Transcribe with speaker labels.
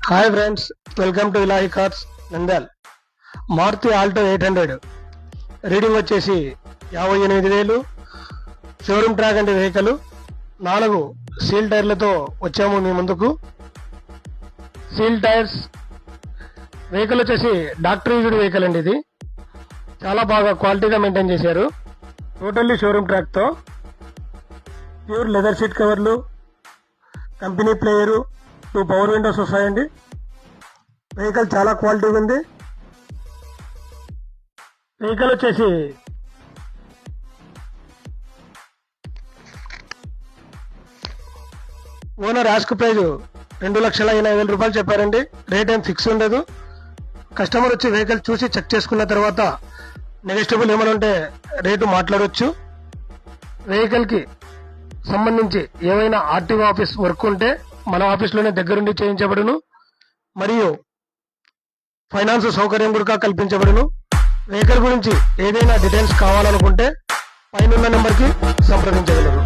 Speaker 1: Hi friends, welcome to Ilahi cars Nandyal. Maruti Alto 800 reading వచ్చేసి 58,000. Showroom track అంటే vehicle 4 seal టైర్లతో వచ్చాము మీ ముందుకు. సీల్ టైర్స్ వెహికల్ వచ్చేసి డాక్టర్ యూజ్డ్ వెహికల్ అండి. ఇది చాలా బాగా క్వాలిటీగా మెయింటైన్ చేశారు. టోటల్లీ షోరూమ్ ట్రాక్తో ప్యూర్ లెదర్ సీట్ కవర్లు, కంపెనీ ప్లేయరు, 2 పవర్ విండోస్ వస్తాయండి. వెహికల్ చాలా క్వాలిటీగా ఉంది. వెహికల్ వచ్చేసి ఓనర్ ఆస్క్ ప్రైజ్ 2,80,000 రూపాయలు చెప్పారండి. రేట్ ఏం ఫిక్స్ ఉండదు. కస్టమర్ వచ్చి వెహికల్ చూసి చెక్ చేసుకున్న తర్వాత నెగోషియబుల్ ఏమైనా ఉంటే రేటు మాట్లాడవచ్చు. వెహికల్కి సంబంధించి ఏమైనా ఆర్టీఓ ఆఫీస్ వర్క్ ఉంటే మన ఆఫీస్లోనే దగ్గరుండి చేయించబడును. మరియు ఫైనాన్స్ సౌకర్యం కూడా కల్పించబడును. వెహికల్ గురించి ఏదైనా డీటెయిల్స్ కావాలనుకుంటే పైన నెంబర్కి సంప్రదించగలరు.